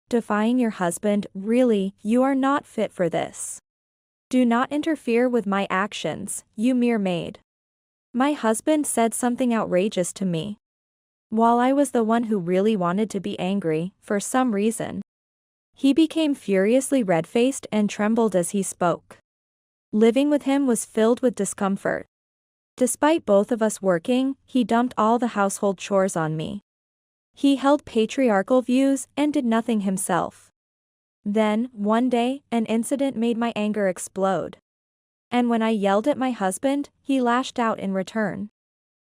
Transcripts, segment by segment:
defying your husband, really, you are not fit for this. Do not interfere with my actions, you mere maid. My husband said something outrageous to me. While I was the one who really wanted to be angry, for some reason. He became furiously red-faced and trembled as he spoke. Living with him was filled with discomfort. Despite both of us working, he dumped all the household chores on me. He held patriarchal views and did nothing himself. Then, one day, an incident made my anger explode. And when I yelled at my husband, he lashed out in return.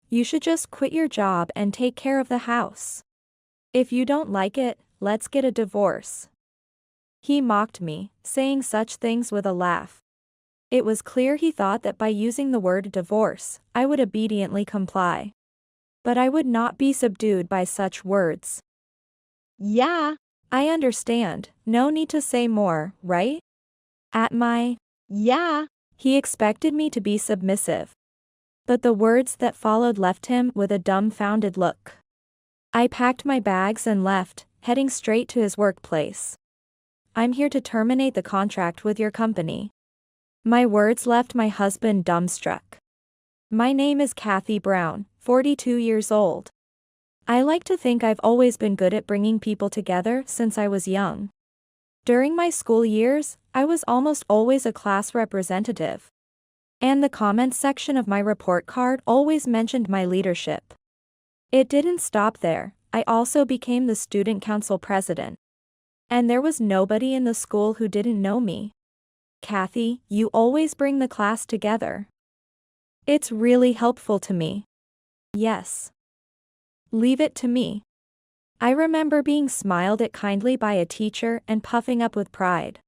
You should just quit your job and take care of the house. If you don't like it, let's get a divorce. He mocked me, saying such things with a laugh. It was clear he thought that by using the word divorce, I would obediently comply. But I would not be subdued by such words. Yeah, I understand, no need to say more, right? At my yeah, he expected me to be submissive. But the words that followed left him with a dumbfounded look. I packed my bags and left, heading straight to his workplace. I'm here to terminate the contract with your company. My words left my husband dumbstruck. My name is Kathy Brown, 42 years old. I like to think I've always been good at bringing people together since I was young. During my school years, I was almost always a class representative. And the comments section of my report card always mentioned my leadership. It didn't stop there, I also became the student council president. And there was nobody in the school who didn't know me. Kathy, you always bring the class together. It's really helpful to me. Yes. Leave it to me. I remember being smiled at kindly by a teacher and puffing up with pride.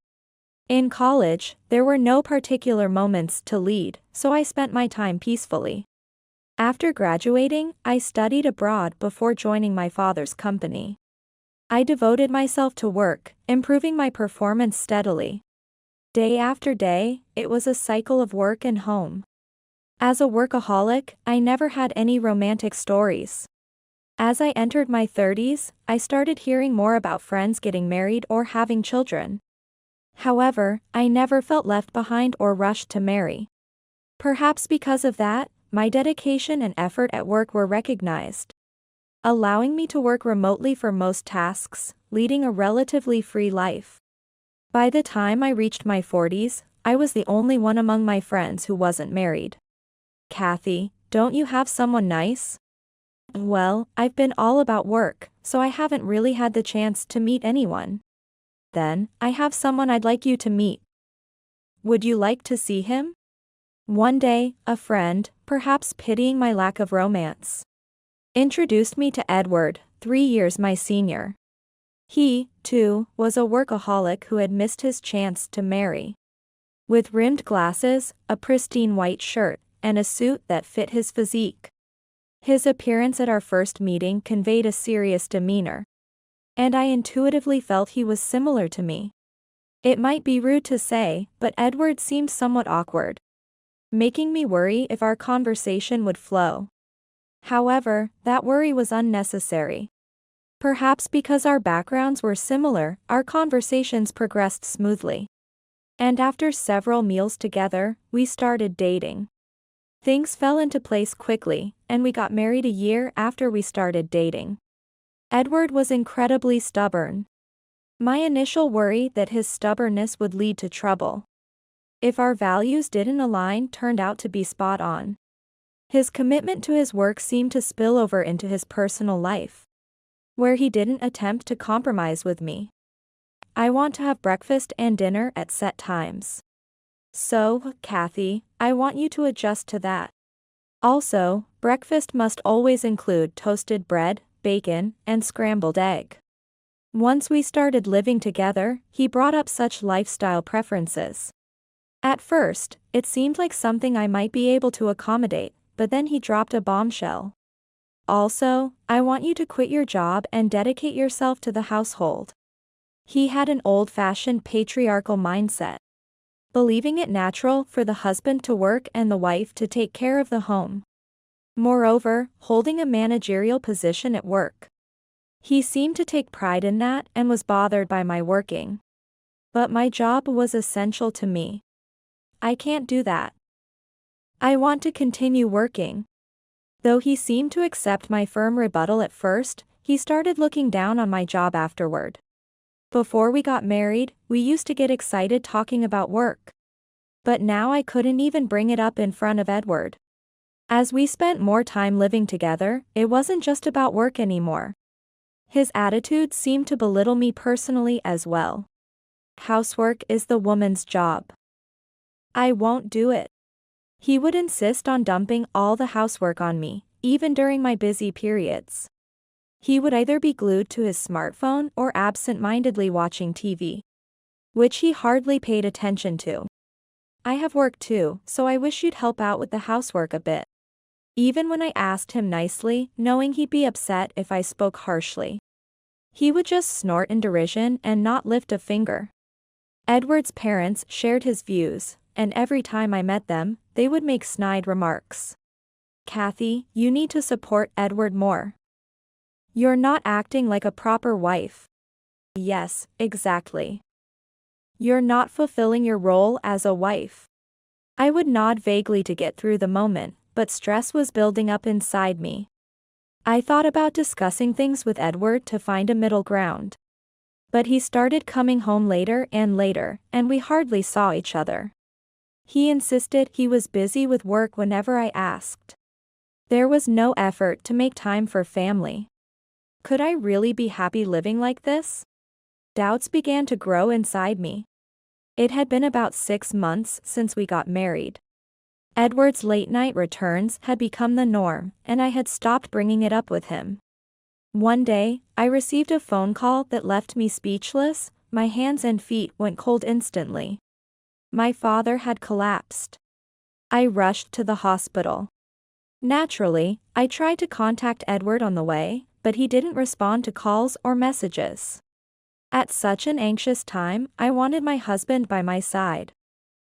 In college, there were no particular moments to lead, so I spent my time peacefully. After graduating, I studied abroad before joining my father's company. I devoted myself to work, improving my performance steadily. Day after day, it was a cycle of work and home. As a workaholic, I never had any romantic stories. As I entered my 30s, I started hearing more about friends getting married or having children. However, I never felt left behind or rushed to marry. Perhaps because of that, my dedication and effort at work were recognized, allowing me to work remotely for most tasks, leading a relatively free life. By the time I reached my 40s, I was the only one among my friends who wasn't married. Kathy, don't you have someone nice? Well, I've been all about work, so I haven't really had the chance to meet anyone. Then, I have someone I'd like you to meet. Would you like to see him? One day, a friend, perhaps pitying my lack of romance, introduced me to Edward, 3 years my senior. He, too, was a workaholic who had missed his chance to marry. With rimmed glasses, a pristine white shirt, and a suit that fit his physique. His appearance at our first meeting conveyed a serious demeanor. And I intuitively felt he was similar to me. It might be rude to say, but Edward seemed somewhat awkward, making me worry if our conversation would flow. However, that worry was unnecessary. Perhaps because our backgrounds were similar, our conversations progressed smoothly. And after several meals together, we started dating. Things fell into place quickly, and we got married a year after we started dating. Edward was incredibly stubborn. My initial worry that his stubbornness would lead to trouble if our values didn't align turned out to be spot on. His commitment to his work seemed to spill over into his personal life, where he didn't attempt to compromise with me. I want to have breakfast and dinner at set times. So, Kathy, I want you to adjust to that. Also, breakfast must always include toasted bread, bacon, and scrambled egg. Once we started living together, he brought up such lifestyle preferences. At first, it seemed like something I might be able to accommodate, but then he dropped a bombshell. Also, I want you to quit your job and dedicate yourself to the household. He had an old-fashioned patriarchal mindset, believing it natural for the husband to work and the wife to take care of the home. Moreover, holding a managerial position at work He seemed to take pride in that and was bothered by my working. But my job was essential to me. I can't do that. I want to continue working. Though he seemed to accept my firm rebuttal at first, he started looking down on my job afterward. Before we got married, we used to get excited talking about work. But now I couldn't even bring it up in front of Edward. As we spent more time living together, it wasn't just about work anymore. His attitude seemed to belittle me personally as well. Housework is the woman's job. I won't do it. He would insist on dumping all the housework on me, even during my busy periods. He would either be glued to his smartphone or absent-mindedly watching TV, which he hardly paid attention to. I have work too, so I wish you'd help out with the housework a bit. Even when I asked him nicely, knowing he'd be upset if I spoke harshly, he would just snort in derision and not lift a finger. Edward's parents shared his views, and every time I met them, they would make snide remarks. Kathy, you need to support Edward more. You're not acting like a proper wife. Yes, exactly. You're not fulfilling your role as a wife. I would nod vaguely to get through the moment, but stress was building up inside me. I thought about discussing things with Edward to find a middle ground. But he started coming home later, and we hardly saw each other. He insisted he was busy with work whenever I asked. There was no effort to make time for family. Could I really be happy living like this? Doubts began to grow inside me. It had been about 6 months since we got married. Edward's late-night returns had become the norm, and I had stopped bringing it up with him. One day, I received a phone call that left me speechless. My hands and feet went cold instantly. My father had collapsed. I rushed to the hospital. Naturally, I tried to contact Edward on the way, but he didn't respond to calls or messages. At such an anxious time, I wanted my husband by my side.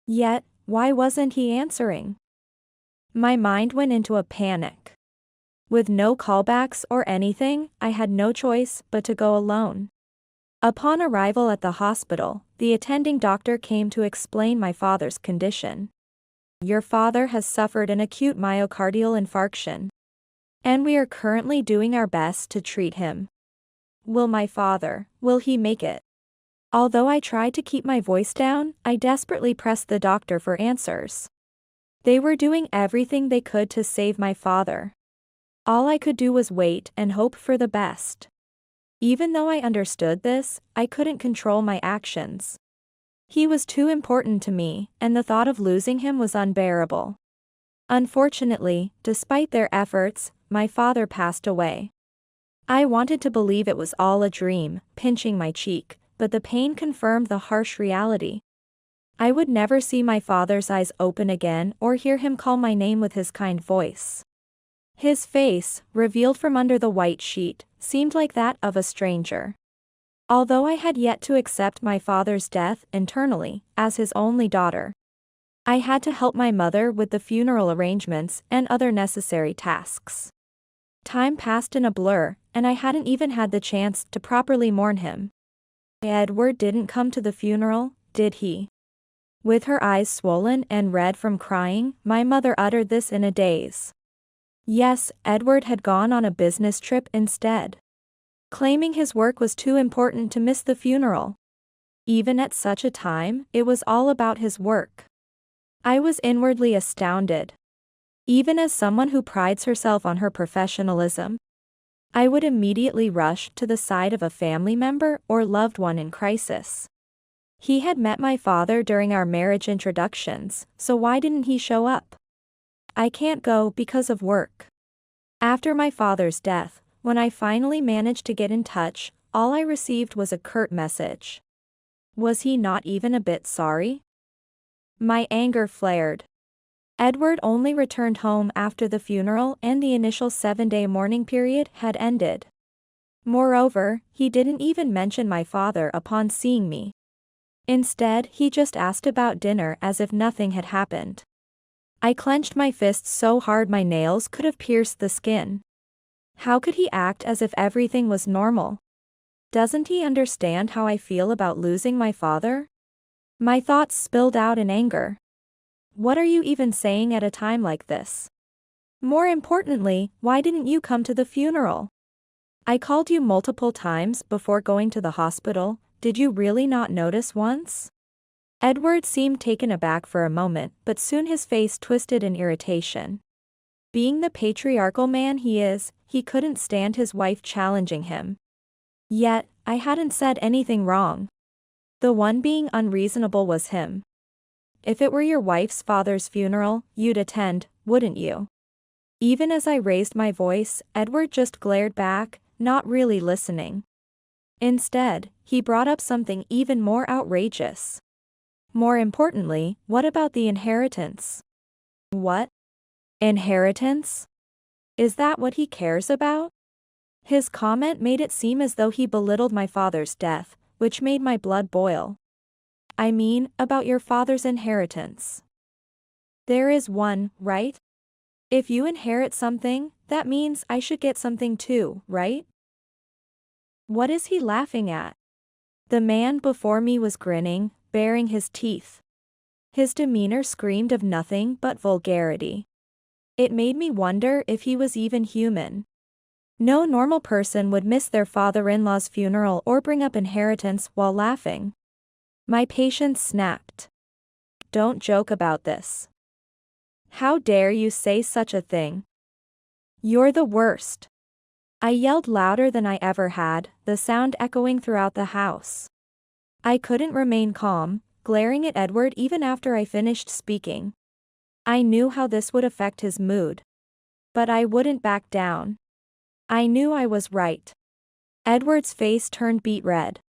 Yet, why wasn't he answering? My mind went into a panic. With no callbacks or anything, I had no choice but to go alone. Upon arrival at the hospital, the attending doctor came to explain my father's condition. Your father has suffered an acute myocardial infarction, and we are currently doing our best to treat him. Will he make it? Although I tried to keep my voice down, I desperately pressed the doctor for answers. They were doing everything they could to save my father. All I could do was wait and hope for the best. Even though I understood this, I couldn't control my actions. He was too important to me, and the thought of losing him was unbearable. Unfortunately, despite their efforts, my father passed away. I wanted to believe it was all a dream, pinching my cheek, but the pain confirmed the harsh reality. I would never see my father's eyes open again or hear him call my name with his kind voice. His face, revealed from under the white sheet, seemed like that of a stranger. Although I had yet to accept my father's death internally, as his only daughter, I had to help my mother with the funeral arrangements and other necessary tasks. Time passed in a blur, and I hadn't even had the chance to properly mourn him. Edward didn't come to the funeral, did he? With her eyes swollen and red from crying, my mother uttered this in a daze. Yes, Edward had gone on a business trip instead, claiming his work was too important to miss the funeral. Even at such a time, it was all about his work. I was inwardly astounded. Even as someone who prides herself on her professionalism, I would immediately rush to the side of a family member or loved one in crisis. He had met my father during our marriage introductions, so why didn't he show up? I can't go because of work. After my father's death, when I finally managed to get in touch, all I received was a curt message. Was he not even a bit sorry? My anger flared. Edward only returned home after the funeral and the initial 7-day mourning period had ended. Moreover, he didn't even mention my father upon seeing me. Instead, he just asked about dinner as if nothing had happened. I clenched my fists so hard my nails could have pierced the skin. How could he act as if everything was normal? Doesn't he understand how I feel about losing my father? My thoughts spilled out in anger. What are you even saying at a time like this? More importantly, why didn't you come to the funeral? I called you multiple times before going to the hospital. Did you really not notice once? Edward seemed taken aback for a moment, but soon his face twisted in irritation. Being the patriarchal man he is, he couldn't stand his wife challenging him. Yet, I hadn't said anything wrong. The one being unreasonable was him. If it were your wife's father's funeral, you'd attend, wouldn't you? Even as I raised my voice, Edward just glared back, not really listening. Instead, he brought up something even more outrageous. More importantly, what about the inheritance? What? Inheritance? Is that what he cares about? His comment made it seem as though he belittled my father's death, which made my blood boil. I mean, about your father's inheritance. There is one, right? If you inherit something, that means I should get something too, right? What is he laughing at? The man before me was grinning, baring his teeth. His demeanor screamed of nothing but vulgarity. It made me wonder if he was even human. No normal person would miss their father-in-law's funeral or bring up inheritance while laughing. My patience snapped. Don't joke about this. How dare you say such a thing? You're the worst. I yelled louder than I ever had, the sound echoing throughout the house. I couldn't remain calm, glaring at Edward even after I finished speaking. I knew how this would affect his mood. But I wouldn't back down. I knew I was right. Edward's face turned beet red.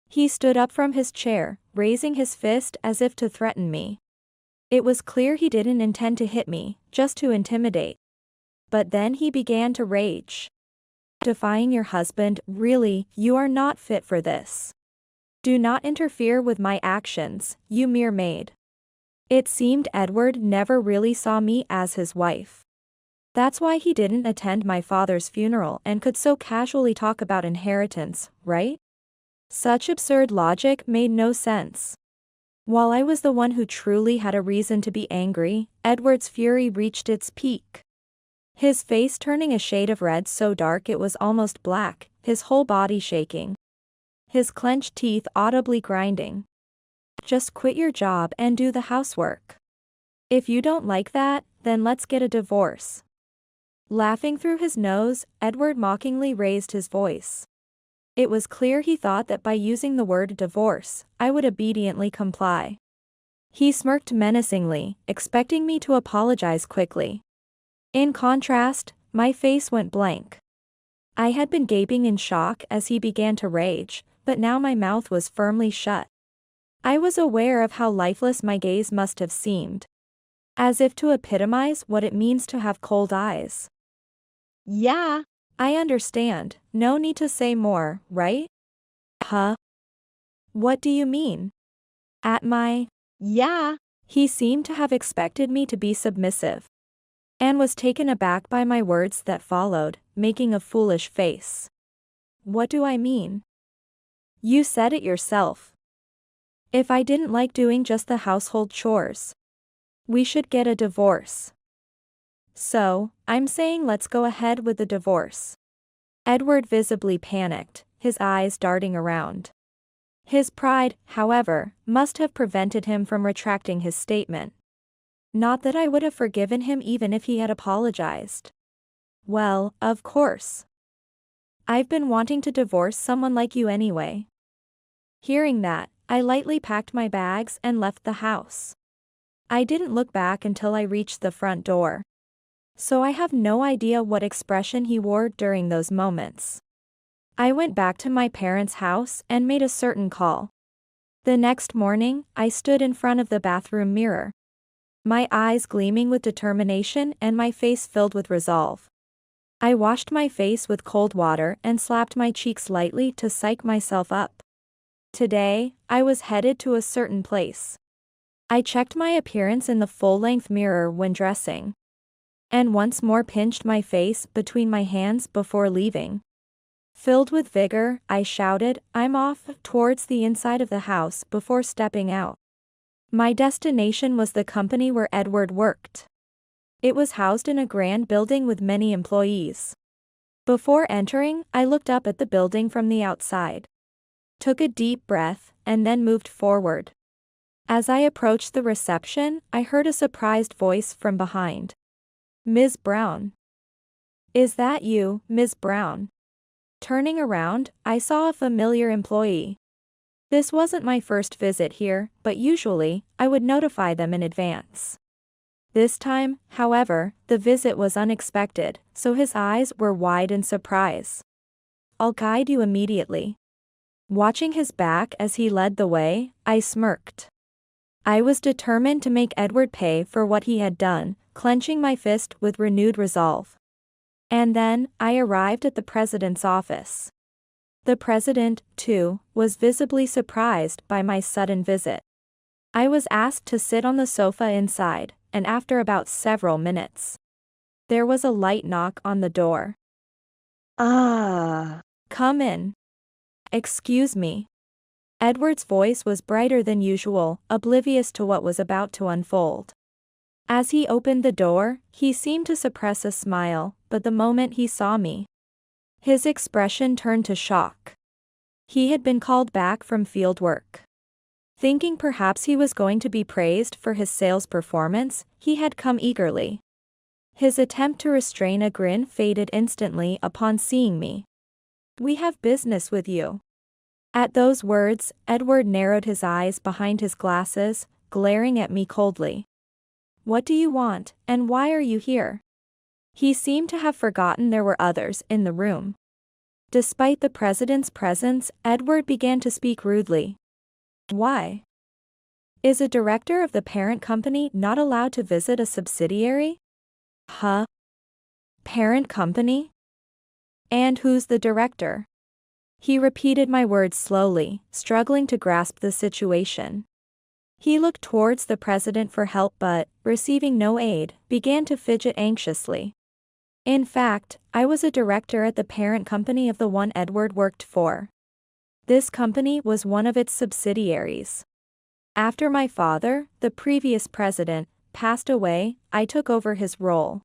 He stood up from his chair, raising his fist as if to threaten me. It was clear he didn't intend to hit me, just to intimidate. But then he began to rage. Defying your husband, really, you are not fit for this. Do not interfere with my actions, you mere maid. It seemed Edward never really saw me as his wife. That's why he didn't attend my father's funeral and could so casually talk about inheritance, right? Such absurd logic made no sense. While I was the one who truly had a reason to be angry, Edward's fury reached its peak. His face turning a shade of red so dark it was almost black, his whole body shaking. His clenched teeth audibly grinding. Just quit your job and do the housework. If you don't like that, then let's get a divorce. Laughing through his nose, Edward mockingly raised his voice. It was clear he thought that by using the word divorce, I would obediently comply. He smirked menacingly, expecting me to apologize quickly. In contrast, my face went blank. I had been gaping in shock as he began to rage, but now my mouth was firmly shut. I was aware of how lifeless my gaze must have seemed. As if to epitomize what it means to have cold eyes. Yeah, I understand, no need to say more, right? Huh? What do you mean? At my, yeah, he seemed to have expected me to be submissive. And was taken aback by my words that followed, making a foolish face. What do I mean? You said it yourself. If I didn't like doing just the household chores, we should get a divorce. So, I'm saying let's go ahead with the divorce. Edward visibly panicked, his eyes darting around. His pride, however, must have prevented him from retracting his statement. Not that I would have forgiven him even if he had apologized. Well, of course. I've been wanting to divorce someone like you anyway. Hearing that, I lightly packed my bags and left the house. I didn't look back until I reached the front door. So I have no idea what expression he wore during those moments. I went back to my parents' house and made a certain call. The next morning, I stood in front of the bathroom mirror. My eyes gleaming with determination and my face filled with resolve. I washed my face with cold water and slapped my cheeks lightly to psych myself up. Today, I was headed to a certain place. I checked my appearance in the full-length mirror when dressing. and once more pinched my face between my hands before leaving. Filled with vigor, I shouted, "I'm off," towards the inside of the house before stepping out. My destination was the company where Edward worked. It was housed in a grand building with many employees. Before entering, I looked up at the building from the outside, took a deep breath, and then moved forward. As I approached the reception, I heard a surprised voice from behind. "Ms. Brown. Is that you, Ms. Brown?" Turning around, I saw a familiar employee. This wasn't my first visit here, but usually, I would notify them in advance. This time, however, the visit was unexpected, so his eyes were wide in surprise. "I'll guide you immediately." Watching his back as he led the way, I smirked. I was determined to make Edward pay for what he had done, clenching my fist with renewed resolve. And then, I arrived at the president's office. The president, too, was visibly surprised by my sudden visit. I was asked to sit on the sofa inside, and after about several minutes, there was a light knock on the door. Come in." "Excuse me." Edward's voice was brighter than usual, oblivious to what was about to unfold. As he opened the door, he seemed to suppress a smile, but the moment he saw me, his expression turned to shock. He had been called back from field work. Thinking perhaps he was going to be praised for his sales performance, he had come eagerly. His attempt to restrain a grin faded instantly upon seeing me. "We have business with you." At those words, Edward narrowed his eyes behind his glasses, glaring at me coldly. "What do you want, and why are you here?" He seemed to have forgotten there were others in the room. Despite the president's presence, Edward began to speak rudely. "Why? Is a director of the parent company not allowed to visit a subsidiary?" "Huh? Parent company? And who's the director?" He repeated my words slowly, struggling to grasp the situation. He looked towards the president for help but, receiving no aid, began to fidget anxiously. In fact, I was a director at the parent company of the one Edward worked for. This company was one of its subsidiaries. After my father, the previous president, passed away, I took over his role.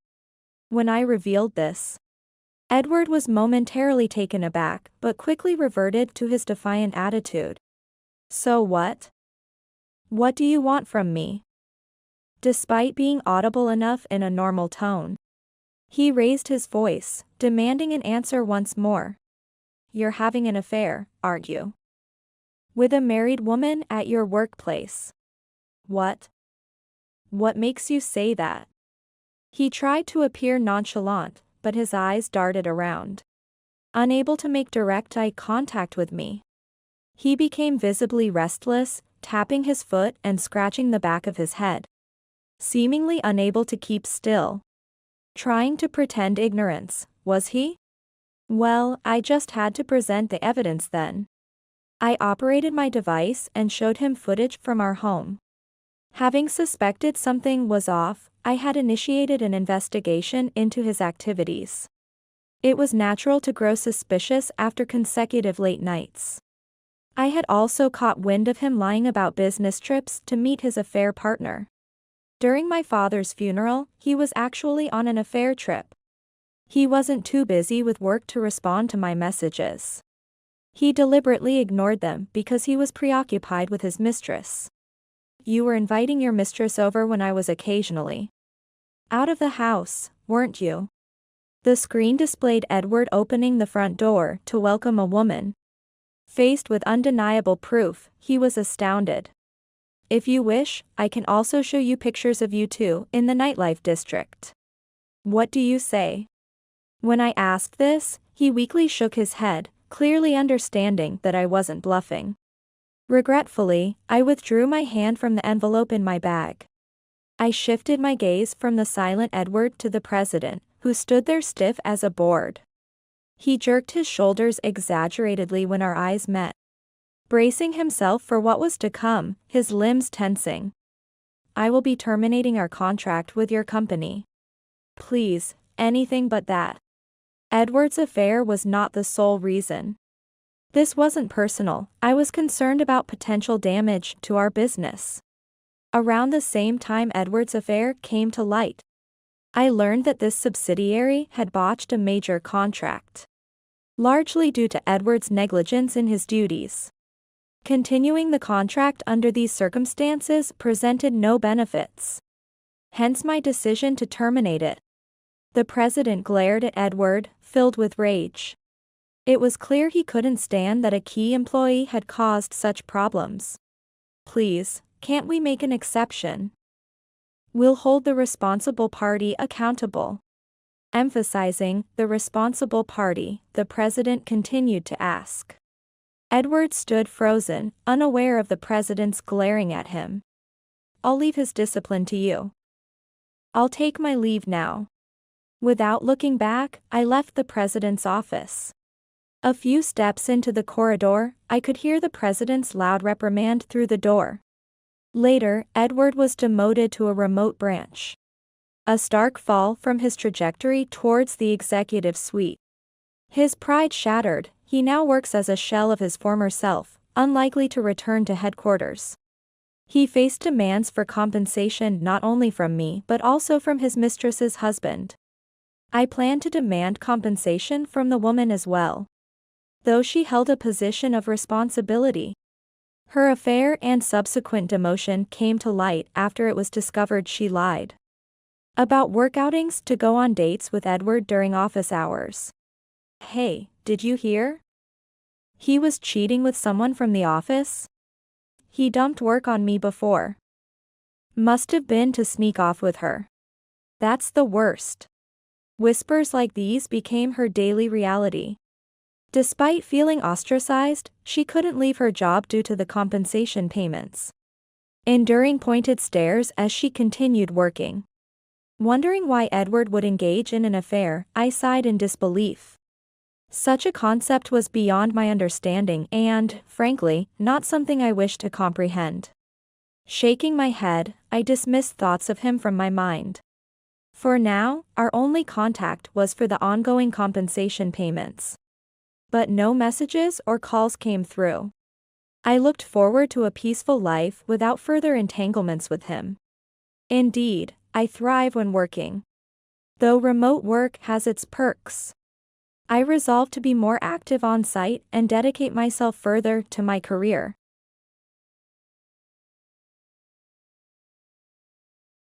When I revealed this, Edward was momentarily taken aback but quickly reverted to his defiant attitude. "So what? What do you want from me?" Despite being audible enough in a normal tone, he raised his voice, demanding an answer once more. "You're having an affair, aren't you? With a married woman at your workplace?" "What? What makes you say that?" He tried to appear nonchalant, but his eyes darted around. Unable to make direct eye contact with me, he became visibly restless, tapping his foot and scratching the back of his head, seemingly unable to keep still. Trying to pretend ignorance, was he? Well, I just had to present the evidence then. I operated my device and showed him footage from our home. Having suspected something was off, I had initiated an investigation into his activities. It was natural to grow suspicious after consecutive late nights. I had also caught wind of him lying about business trips to meet his affair partner. During my father's funeral, he was actually on an affair trip. He wasn't too busy with work to respond to my messages. He deliberately ignored them because he was preoccupied with his mistress. "You were inviting your mistress over when I was occasionally out of the house, weren't you?" The screen displayed Edward opening the front door to welcome a woman. Faced with undeniable proof, he was astounded. "If you wish, I can also show you pictures of you two in the nightlife district. What do you say?" When I asked this, he weakly shook his head, clearly understanding that I wasn't bluffing. Regretfully, I withdrew my hand from the envelope in my bag. I shifted my gaze from the silent Edward to the president, who stood there stiff as a board. He jerked his shoulders exaggeratedly when our eyes met, bracing himself for what was to come, his limbs tensing. "I will be terminating our contract with your company." Please, anything but that. Edward's affair was not the sole reason. This wasn't personal, I was concerned about potential damage to our business. Around the same time Edward's affair came to light, I learned that this subsidiary had botched a major contract, largely due to Edward's negligence in his duties. Continuing the contract under these circumstances presented no benefits. Hence my decision to terminate it. The president glared at Edward, filled with rage. It was clear he couldn't stand that a key employee had caused such problems. Please, can't we make an exception? We'll hold the responsible party accountable. Emphasizing the responsible party, the president continued to ask. Edward stood frozen, unaware of the president's glaring at him. I'll leave his discipline to you. I'll take my leave now. Without looking back, I left the president's office. A few steps into the corridor, I could hear the president's loud reprimand through the door. Later, Edward was demoted to a remote branch. A stark fall from his trajectory towards the executive suite. His pride shattered, he now works as a shell of his former self, unlikely to return to headquarters. He faced demands for compensation not only from me but also from his mistress's husband. I planned to demand compensation from the woman as well, though she held a position of responsibility. Her affair and subsequent demotion came to light after it was discovered she lied about work outings to go on dates with Edward during office hours. Hey, did you hear? He was cheating with someone from the office? He dumped work on me before. Must have been to sneak off with her. That's the worst. Whispers like these became her daily reality. Despite feeling ostracized, she couldn't leave her job due to the compensation payments. Enduring pointed stares as she continued working. Wondering why Edward would engage in an affair, I sighed in disbelief. Such a concept was beyond my understanding and, frankly, not something I wished to comprehend. Shaking my head, I dismissed thoughts of him from my mind. For now, our only contact was for the ongoing compensation payments. But no messages or calls came through. I looked forward to a peaceful life without further entanglements with him. Indeed, I thrive when working. Though remote work has its perks, I resolved to be more active on site and dedicate myself further to my career.